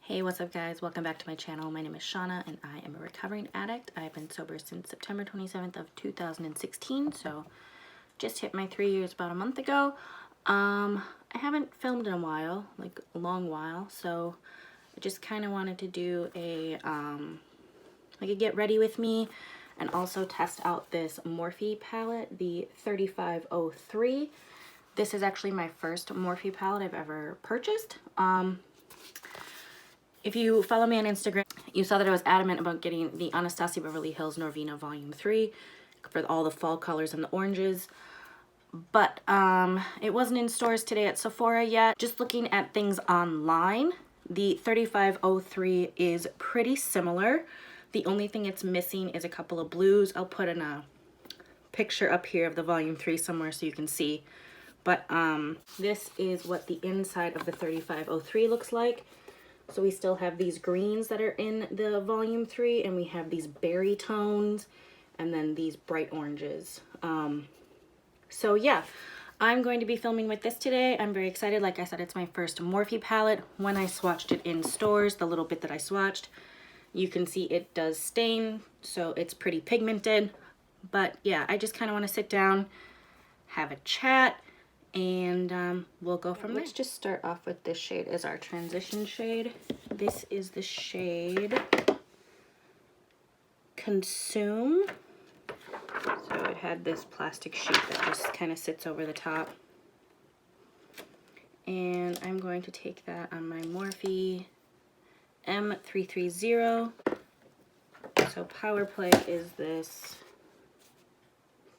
Hey, what's up guys? Welcome back to my channel. My name is Shauna and I am a recovering addict. I've been sober since September 27th of 2016, so just hit my 3 years about a month ago. I haven't filmed in a while, like a long while, so I just kind of wanted to do a like a get ready with me and also test out this Morphe palette, the 3503. This is actually my first Morphe palette I've ever purchased. If you follow me on Instagram, you saw that I was adamant about getting the Anastasia Beverly Hills Norvina Volume 3 for all the fall colors and the oranges. But it wasn't in stores today at Sephora yet. Just looking at things online, the 3503 is pretty similar. The only thing it's missing is a couple of blues. I'll put in a picture up here of the Volume 3 somewhere so you can see. But this is what the inside of the 3503 looks like. So we still have these greens that are in the Volume 3, and we have these berry tones, and then these bright oranges. So yeah, I'm going to be filming with this today. I'm very excited. Like I said, it's my first Morphe palette. When I swatched it in stores, the little bit that I swatched, you can see it does stain, so it's pretty pigmented. But yeah, I just kind of want to sit down, have a chat, and we'll go from there. Let's just start off with this shade as our transition shade. This is the shade Consume. So it had this plastic sheet that just kind of sits over the top. And I'm going to take that on my Morphe M330. So Power Play is this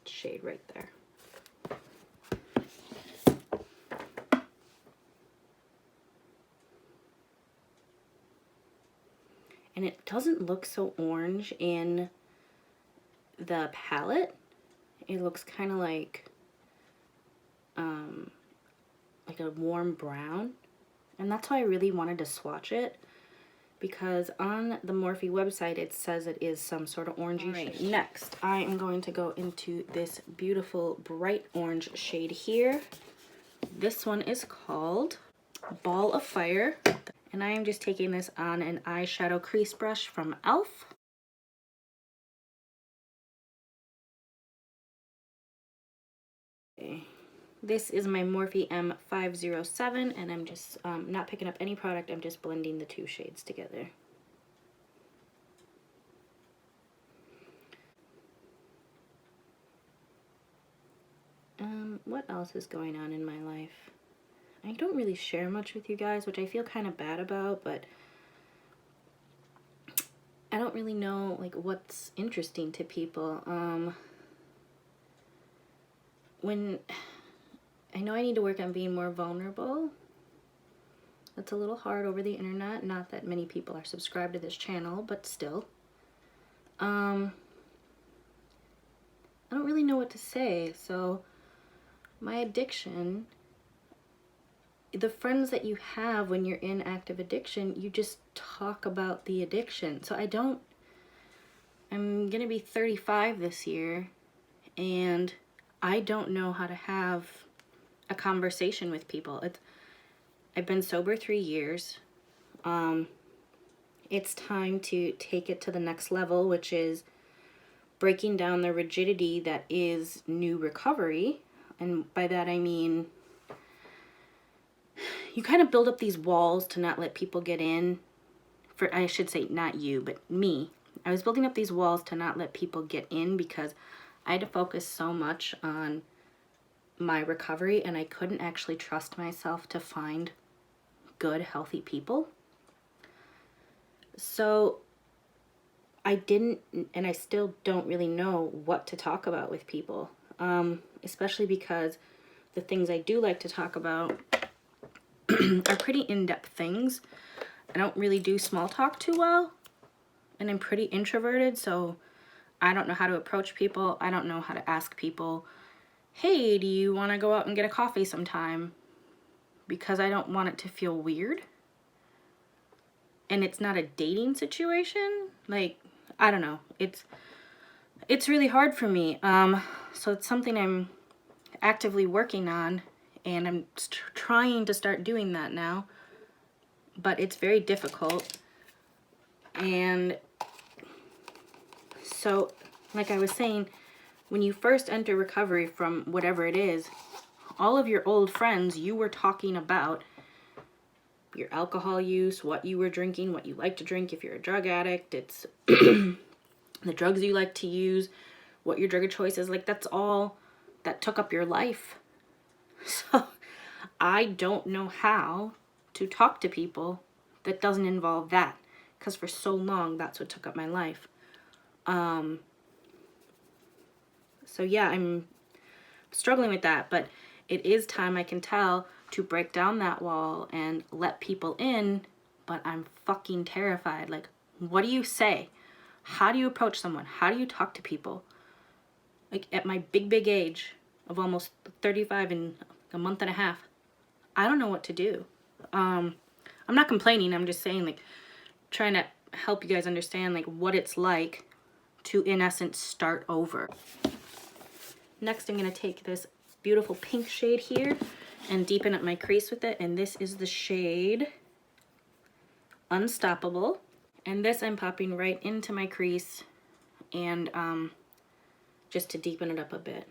shade right there. And it doesn't look so orange in the palette. It looks kind of like a warm brown. And that's why I really wanted to swatch it, because on the Morphe website it says it is some sort of orangey shade. Next, I am going to go into this beautiful bright orange shade here. This one is called Ball of Fire. And I am just taking this on an eyeshadow crease brush from e.l.f. Okay. This is my Morphe M507, and I'm just not picking up any product, I'm just blending the two shades together. What else is going on in my life? I don't really share much with you guys, which I feel kind of bad about, but I don't really know like what's interesting to people. When I know I need to work on being more vulnerable. That's a little hard over the internet. Not that many people are subscribed to this channel, but still. I don't really know what to say. So my addiction, the friends that you have when you're in active addiction, you just talk about the addiction. So I'm gonna be 35 this year, and I don't know how to have a conversation with people. I've been sober 3 years. It's time to take it to the next level, which is breaking down the rigidity that is new recovery. And by that I mean you kind of build up these walls to not let people get in. I should say not you, but me. I was building up these walls to not let people get in because I had to focus so much on my recovery, and I couldn't actually trust myself to find good, healthy people. So I didn't, and I still don't really know what to talk about with people, especially because the things I do like to talk about are pretty in-depth things. I don't really do small talk too well, and I'm pretty introverted, so I don't know how to approach people. I don't know how to ask people, hey, do you want to go out and get a coffee sometime? Because I don't want it to feel weird. And it's not a dating situation. Like, I don't know. It's really hard for me. So it's something I'm actively working on, and I'm trying to start doing that now. but it's very difficult. And so, like I was saying, when you first enter recovery from whatever it is, all of your old friends, you were talking about your alcohol use, what you were drinking, what you like to drink. If you're a drug addict, it's the drugs you like to use, what your drug of choice is. Like, that's all that took up your life. So I don't know how to talk to people that doesn't involve that, because for so long that's what took up my life. So yeah, I'm struggling with that, but it is time, I can tell, to break down that wall and let people in, but I'm fucking terrified. Like, what do you say? How do you approach someone? How do you talk to people? Like, at my big age of almost 35 in a month and a half, I don't know what to do. I'm not complaining, I'm just saying, like, trying to help you guys understand, like, what it's like to, in essence, start over. Next, I'm going to take this beautiful pink shade here and deepen up my crease with it. And this is the shade Unstoppable. And this I'm popping right into my crease and just to deepen it up a bit.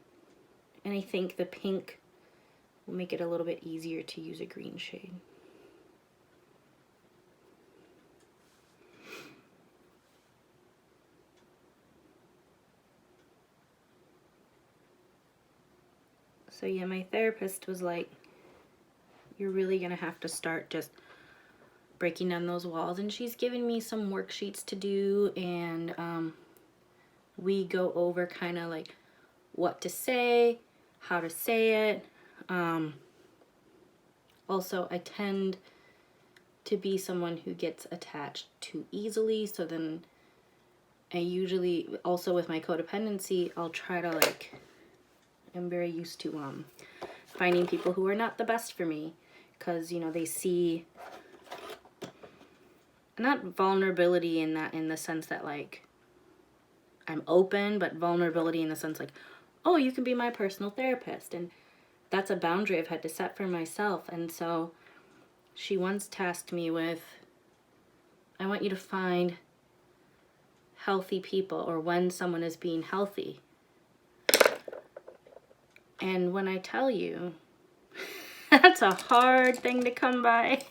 And I think the pink will make it a little bit easier to use a green shade. So yeah, my therapist was like, you're really gonna have to start just breaking down those walls. And she's given me some worksheets to do, and we go over kind of like what to say, how to say it. Also, I tend to be someone who gets attached too easily, so then I usually, also with my codependency, I'll try to, like, I'm very used to finding people who are not the best for me, because, you know, they see not vulnerability in that, in the sense that, like, I'm open, but vulnerability in the sense like, oh, you can be my personal therapist. And that's a boundary I've had to set for myself. And so she once tasked me with, I want you to find healthy people, or when someone is being healthy. And when I tell you, that's a hard thing to come by.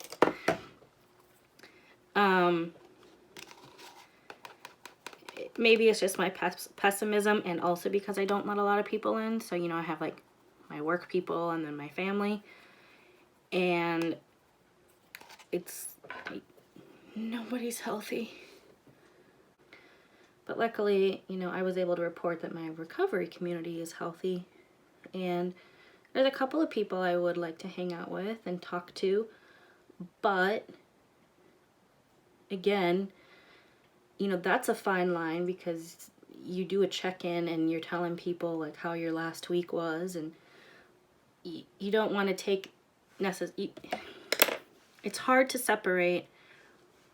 Maybe it's just my pessimism, and also because I don't let a lot of people in. So, you know, I have like my work people and then my family. And it's like, nobody's healthy. But luckily, you know, I was able to report that my recovery community is healthy. And there's a couple of people I would like to hang out with and talk to. But again, you know, that's a fine line, because you do a check-in and you're telling people like how your last week was, and you don't want to take it's hard to separate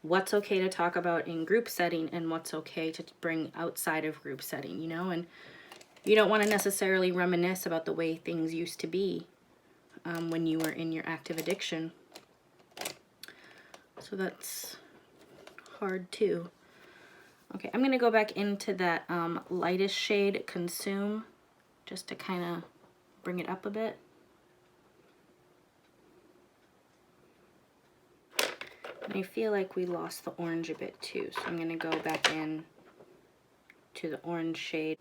what's okay to talk about in group setting and what's okay to bring outside of group setting, you know. And you don't want to necessarily reminisce about the way things used to be when you were in your active addiction. So that's hard too. Okay, I'm going to go back into that lightest shade, Consume, just to kind of bring it up a bit. And I feel like we lost the orange a bit too, so I'm going to go back in to the orange shade.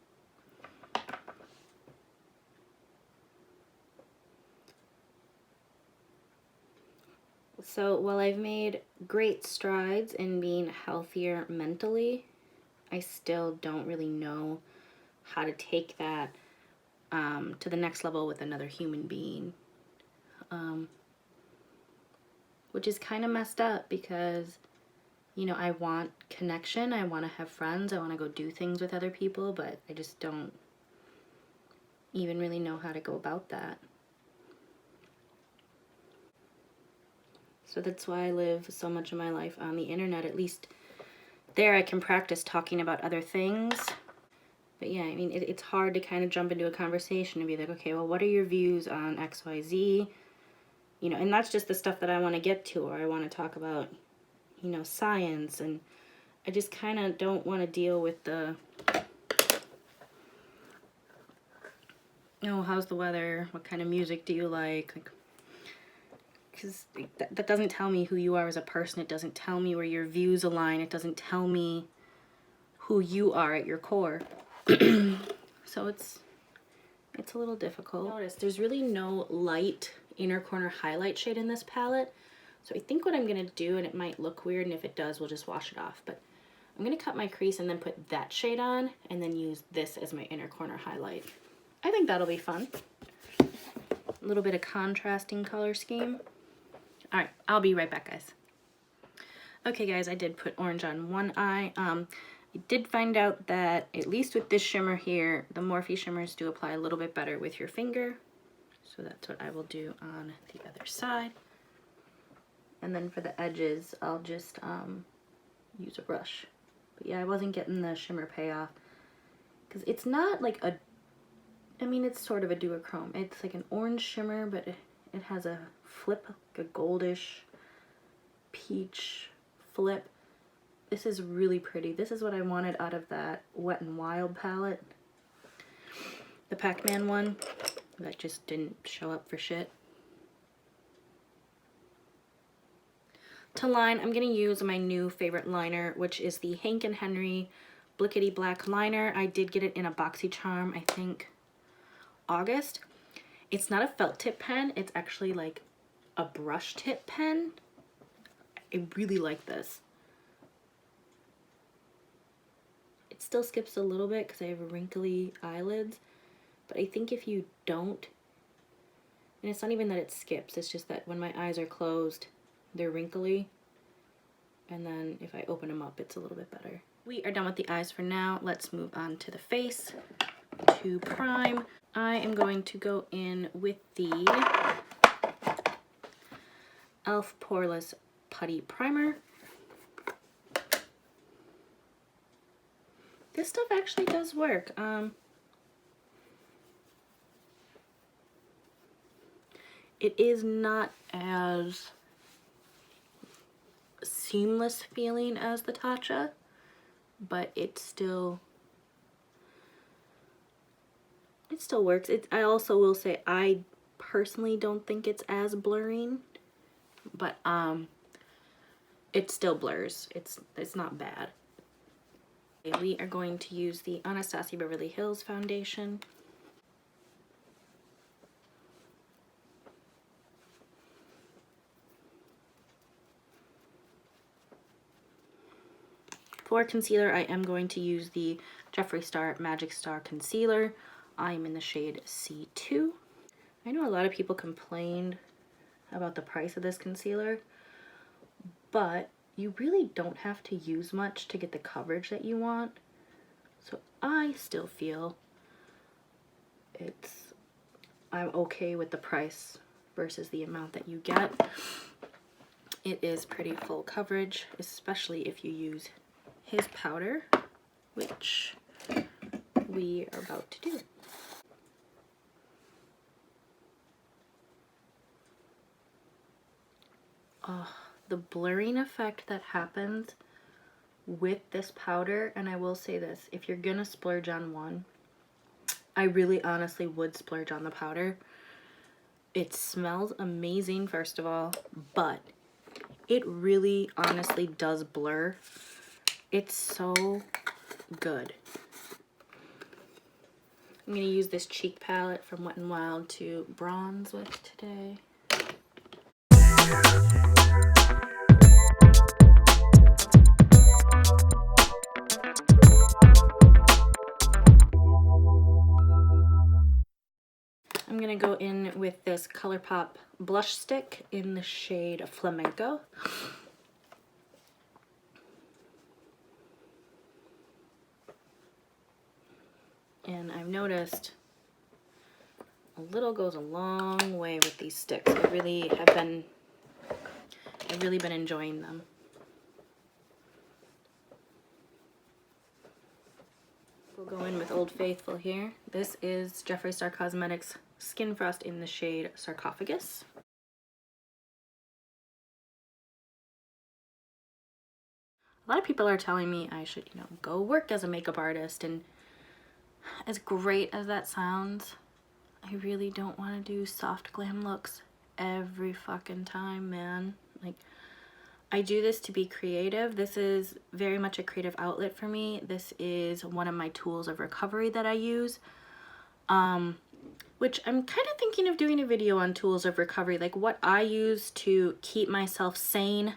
So while I've made great strides in being healthier mentally, I still don't really know how to take that to the next level with another human being. Which is kind of messed up, because, you know, I want connection, I want to have friends, I want to go do things with other people, but I just don't even really know how to go about that. So that's why I live so much of my life on the internet. At least there I can practice talking about other things. But yeah, I mean, it's hard to kind of jump into a conversation and be like, okay, well, what are your views on XYZ? you know, and that's just the stuff that I want to get to, or I want to talk about, you know, science, and I just kind of don't want to deal with the, oh, how's the weather? What kind of music do you like? Because that doesn't tell me who you are as a person. It doesn't tell me where your views align. It doesn't tell me who you are at your core. So it's a little difficult. Notice there's really no light inner corner highlight shade in this palette. So I think what I'm going to do, and it might look weird, and if it does, we'll just wash it off. But I'm going to cut my crease and then put that shade on, and then use this as my inner corner highlight. I think that'll be fun. A little bit of contrasting color scheme. All right, I'll be right back, guys. Okay, guys, I did put orange on one eye. I did find out that, at least with this shimmer here, the Morphe shimmers do apply a little bit better with your finger. So that's what I will do on the other side. And then for the edges, I'll just use a brush. But yeah, I wasn't getting the shimmer payoff. Because it's not like a, I mean, it's sort of a duochrome. It's like an orange shimmer, but it has a flip, like a goldish peach flip. This is really pretty. This is what I wanted out of that Wet n Wild palette. The Pac-Man one. That just didn't show up for shit. To line, I'm going to use my new favorite liner, which is the Hank & Henry Blickety Black liner. I did get it in a Boxy Charm, I think, August. It's not a felt tip pen. It's actually like a brush tip pen. I really like this. It still skips a little bit because I have wrinkly eyelids. But I think if you don't, and it's not even that it skips, it's just that when my eyes are closed, they're wrinkly, and then if I open them up, it's a little bit better. We are done with the eyes for now. Let's move on to the face. To prime, I am going to go in with the e.l.f. Poreless Putty Primer. This stuff actually does work. It is not as seamless feeling as the Tatcha, but it still works. I also will say I personally don't think it's as blurring, but it still blurs. It's not bad. Okay, we are going to use the Anastasia Beverly Hills foundation. For concealer, I am going to use the Jeffree Star Magic Star Concealer. I am in the shade C2. I know a lot of people complained about the price of this concealer, but you really don't have to use much to get the coverage that you want. So I still feel I'm okay with the price versus the amount that you get. It is pretty full coverage, especially if you use his powder, which we are about to do. The blurring effect that happens with this powder, and I will say this, if you're gonna splurge on one, I really honestly would splurge on the powder. It smells amazing, first of all, but it really honestly does blur. It's so good. I'm going to use this cheek palette from Wet n Wild to bronze with today. I'm going to go in with this ColourPop blush stick in the shade Flamenco. And I've noticed a little goes a long way with these sticks. I've really been enjoying them. We'll go in with Old Faithful here. This is Jeffree Star Cosmetics Skin Frost in the shade Sarcophagus. lot of people are telling me I should, you know, go work as a makeup artist, and as great as that sounds, I really don't want to do soft glam looks every fucking time, man. Like, I do this to be creative. This is very much a creative outlet for me. This is one of my tools of recovery that I use, which I'm kind of thinking of doing a video on tools of recovery, like what I use to keep myself sane,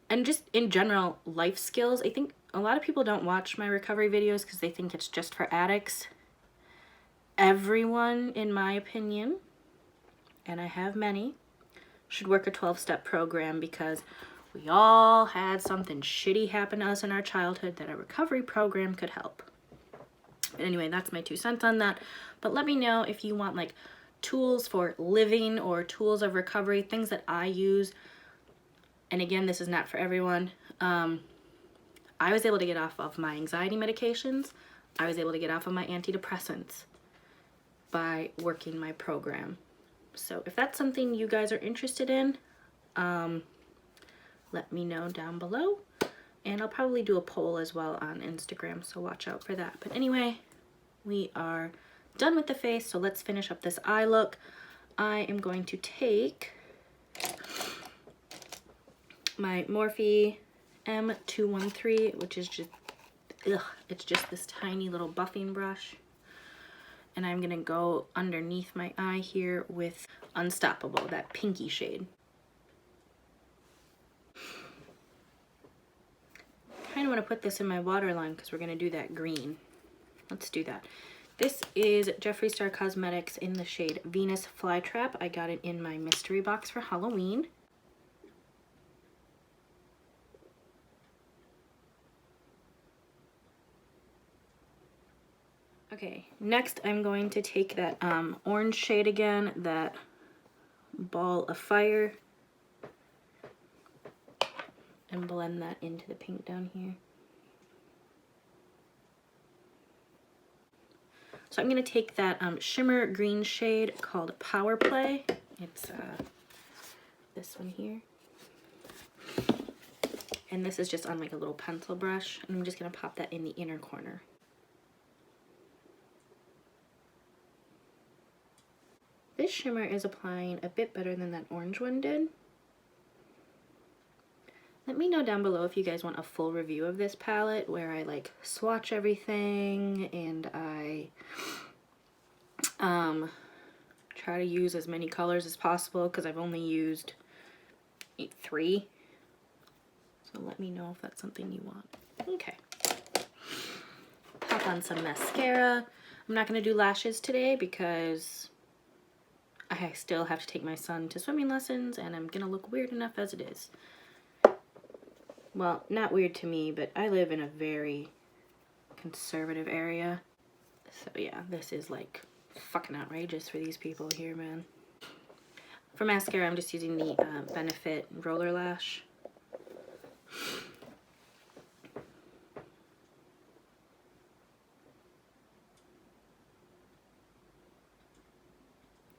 and just in general life skills. I think a lot of people don't watch my recovery videos because they think it's just for addicts. Everyone, in my opinion, and I have many, should work a 12-step program, because we all had something shitty happen to us in our childhood that a recovery program could help. But anyway, that's my 2 cents on that. But let me know if you want like tools for living or tools of recovery, things that I use. And again, this is not for everyone. I was able to get off of my anxiety medications. I was able to get off of my antidepressants by working my program. So if that's something you guys are interested in, let me know down below. And I'll probably do a poll as well on Instagram, so watch out for that. But anyway, we are done with the face, so let's finish up this eye look. I am going to take my Morphe M213, which is just, it's just this tiny little buffing brush. And I'm gonna go underneath my eye here with Unstoppable, that pinky shade. Kind of want to put this in my waterline because we're gonna do that green. Let's do that. This is Jeffree Star Cosmetics in the shade Venus Flytrap. I got it in my mystery box for Halloween. Okay, next I'm going to take that orange shade again, that Ball of Fire, and blend that into the pink down here. So I'm going to take that shimmer green shade called Power Play. It's this one here. And this is just on like a little pencil brush. And I'm just going to pop that in the inner corner. This shimmer is applying a bit better than that orange one did. Let me know down below if you guys want a full review of this palette where I like swatch everything and I try to use as many colors as possible, because I've only used 3. So let me know if that's something you want. Okay. Pop on some mascara. I'm not going to do lashes today because I still have to take my son to swimming lessons and I'm gonna look weird enough as it is. Well, not weird to me, but I live in a very conservative area. So yeah, this is like fucking outrageous for these people here, man. For mascara, I'm just using the Benefit Roller Lash.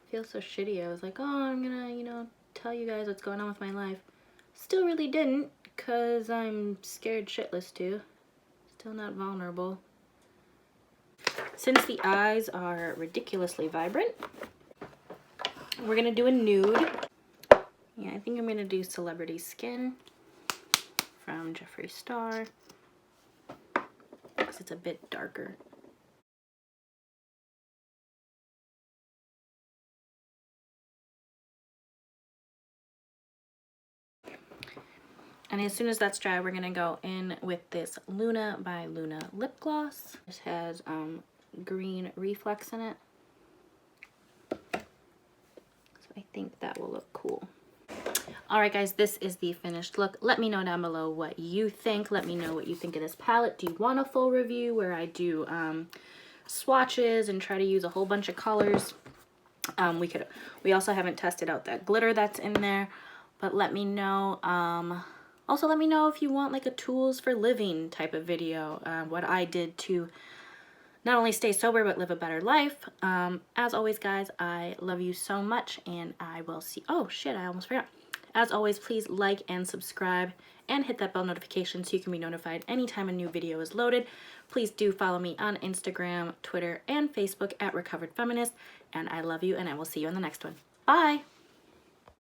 Feels so shitty. I was like, oh, I'm gonna, you know, tell you guys what's going on with my life. Still really didn't, because I'm scared shitless too. Still not vulnerable. Since the eyes are ridiculously vibrant, we're gonna do a nude. Yeah, I think I'm gonna do Celebrity Skin from Jeffree Star, because it's a bit darker. And as soon as that's dry, we're gonna go in with this Luna by Luna lip gloss. This has green reflex in it. So I think that will look cool. Alright guys, this is the finished look. Let me know down below what you think. Let me know what you think of this palette. Do you want a full review where I do swatches and try to use a whole bunch of colors? We also haven't tested out that glitter that's in there, but let me know. Also, let me know if you want like a tools for living type of video, what I did to not only stay sober but live a better life. As always, guys, I love you so much, and I will see. Oh shit, I almost forgot. As always, please like and subscribe, and hit that bell notification so you can be notified anytime a new video is loaded. Please do follow me on Instagram, Twitter, and Facebook at Recovered Feminist. And I love you, and I will see you in the next one. Bye!